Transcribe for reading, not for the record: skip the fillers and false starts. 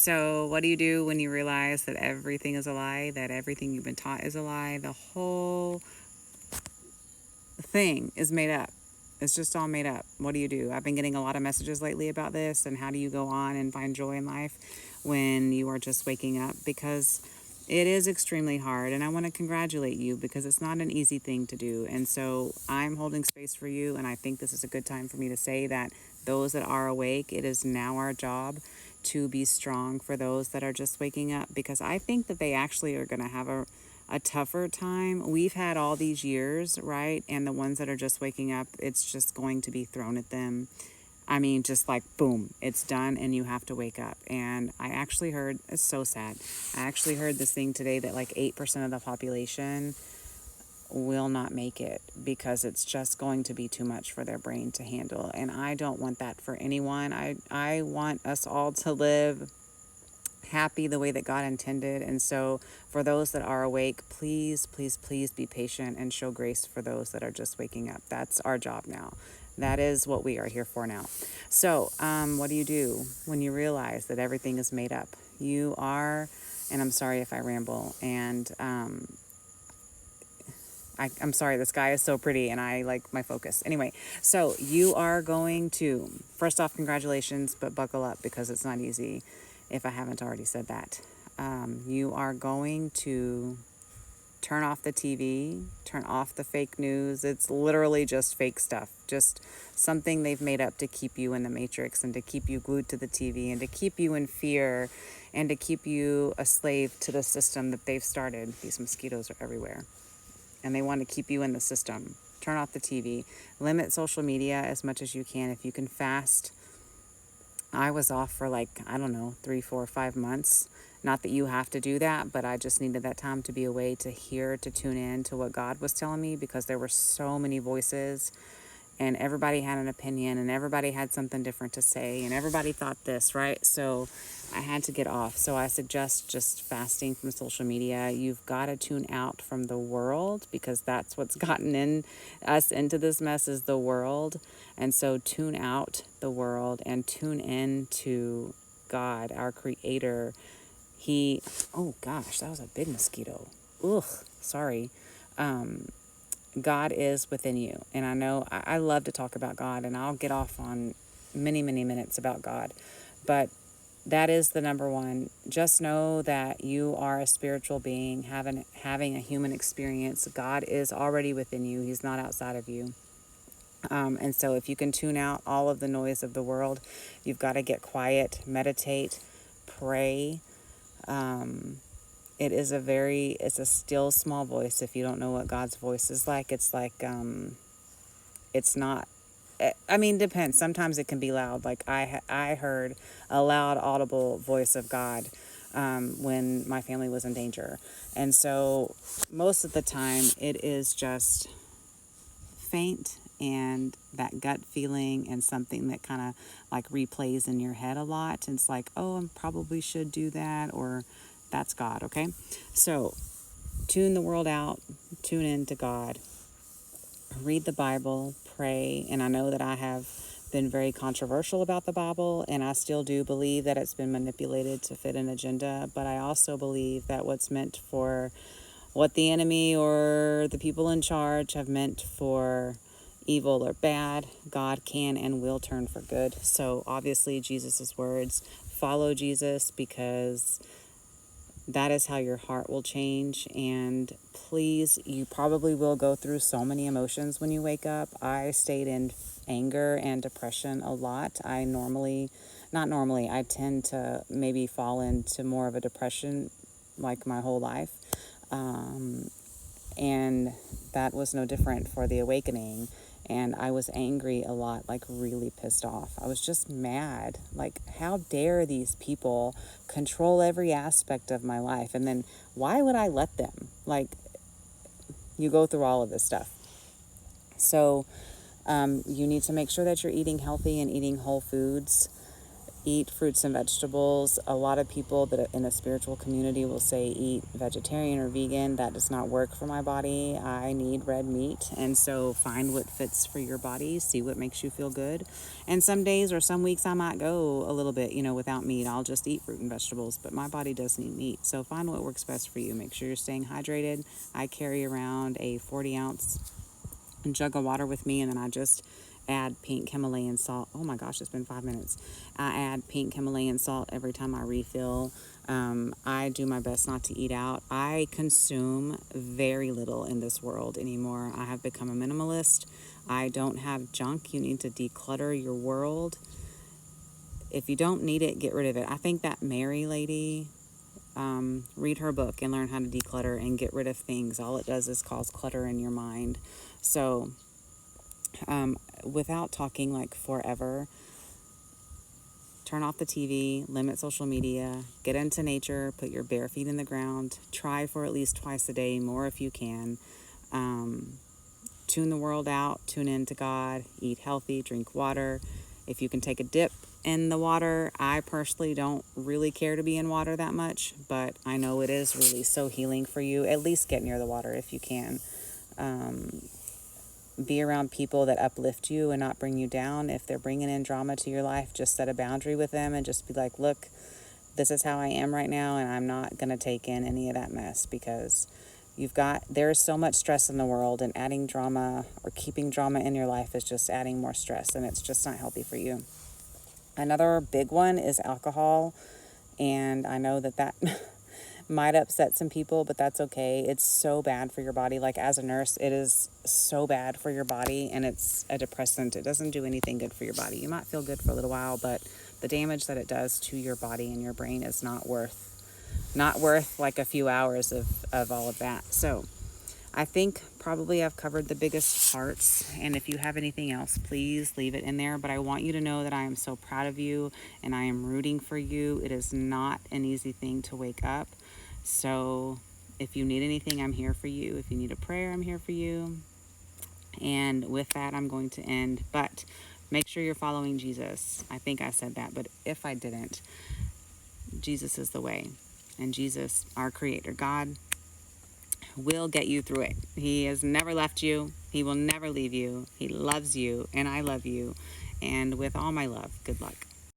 So, what do you do when you realize that everything is a lie, that everything you've been taught is a lie? The whole thing is made up. It's just all made up. What do you do? I've been getting a lot of messages lately about this and how do you go on and find joy in life when you are just waking up, because it is extremely hard, and I want to congratulate you because it's not an easy thing to do. And so I'm holding space for you, and I think this is a good time for me to say that those that are awake, it is now our job to be strong for those that are just waking up, because I think that they actually are going to have a tougher time. We've had all these years, right? And the ones that are just waking up, it's just going to be thrown at them. I mean, just like boom, it's done and you have to wake up. And I actually heard, it's so sad. I actually heard this thing today that like 8% of the population will not make it because it's just going to be too much for their brain to handle. And I don't want that for anyone. I want us all to live happy the way that God intended. And so for those that are awake, please, please, please be patient and show grace for those that are just waking up. That's our job now. That is what we are here for now. So what do you do when you realize that everything is made up? You are, and I'm sorry if I ramble, and I'm sorry, the sky is so pretty and I like my focus. Anyway, so you are going to, first off, congratulations, but buckle up because it's not easy if I haven't already said that. You are going to turn off the TV, turn off the fake news. It's literally just fake stuff, just something they've made up to keep you in the matrix and to keep you glued to the TV and to keep you in fear and to keep you a slave to the system that they've started. These mosquitoes are everywhere and they want to keep you in the system. Turn off the TV, limit social media as much as you can. If you can fast, I was off for like, I don't know, 3, 4, 5 months. Not that you have to do that, but I just needed that time to be away, to hear, to tune in to what God was telling me, because there were so many voices and everybody had an opinion and everybody had something different to say and everybody thought this, right? So I had to get off. So I suggest just fasting from social media. You've got to tune out from the world, because that's what's gotten us into this mess, is the world. And so tune out the world and tune in to God, our creator. Oh gosh, that was a big mosquito. Ugh, sorry. God is within you. And I know I love to talk about God, and I'll get off on many, many minutes about God. But that is the number one. Just know that you are a spiritual being having a human experience. God is already within you. He's not outside of you. And so if you can tune out all of the noise of the world, you've got to get quiet, meditate, pray. It's a still small voice. If you don't know what God's voice is like, it's like, it's not, I mean, depends. Sometimes it can be loud. Like I heard a loud, audible voice of God when my family was in danger. And so most of the time it is just faint and that gut feeling and something that kind of like replays in your head a lot. And it's like, oh, I probably should do that, or that's God, okay? So tune the world out, tune in to God, read the Bible, pray. And I know that I have been very controversial about the Bible, and I still do believe that it's been manipulated to fit an agenda, but I also believe that what's meant for what the enemy or the people in charge have meant for evil or bad, God can and will turn for good. So obviously Jesus's words, follow Jesus, because that is how your heart will change. And please, you probably will go through so many emotions when you wake up. I stayed in anger and depression a lot. I tend to maybe fall into more of a depression like my whole life. And that was no different for the awakening. And I was angry a lot, like really pissed off. I was just mad. Like, how dare these people control every aspect of my life? And then why would I let them? Like, you go through all of this stuff. So you need to make sure that you're eating healthy and eating whole foods. Eat fruits and vegetables. A lot of people that are in the spiritual community will say eat vegetarian or vegan. That does not work for my body. I need red meat. And so find what fits for your body. See what makes you feel good. And some days or some weeks I might go a little bit, without meat. I'll just eat fruit and vegetables. But my body does need meat. So find what works best for you. Make sure you're staying hydrated. I carry around a 40-ounce jug of water with me, and then I just add pink Himalayan salt. Oh my gosh, it's been 5 minutes. I add pink Himalayan salt every time I refill. I do my best not to eat out. I consume very little in this world anymore. I have become a minimalist. I don't have junk. You need to declutter your world. If you don't need it, get rid of it. I think that Mary lady, read her book and learn how to declutter and get rid of things. All it does is cause clutter in your mind. So without talking like forever, turn off the TV, limit social media, get into nature, put your bare feet in the ground, try for at least twice a day, more if you can. Tune the world out, tune in to God, eat healthy, drink water. If you can take a dip in the water, I personally don't really care to be in water that much, but I know it is really so healing for you. At least get near the water if you can. Be around people that uplift you and not bring you down. If they're bringing in drama to your life, just set a boundary with them and just be like, look, this is how I am right now, and I'm not going to take in any of that mess, because there is so much stress in the world, and adding drama or keeping drama in your life is just adding more stress, and it's just not healthy for you. Another big one is alcohol, and I know that might upset some people, but that's okay. It's so bad for your body. Like, as a nurse, it is so bad for your body, and it's a depressant. It doesn't do anything good for your body. You might feel good for a little while, but the damage that it does to your body and your brain is not worth like a few hours of all of that. So I think probably I've covered the biggest parts, and if you have anything else, please leave it in there. But I want you to know that I am so proud of you, and I am rooting for you. It is not an easy thing to wake up. So if you need anything, I'm here for you. If you need a prayer, I'm here for you. And with that, I'm going to end. But make sure you're following Jesus. I think I said that, but if I didn't, Jesus is the way. And Jesus, our Creator, God, will get you through it. He has never left you. He will never leave you. He loves you, and I love you. And with all my love, good luck.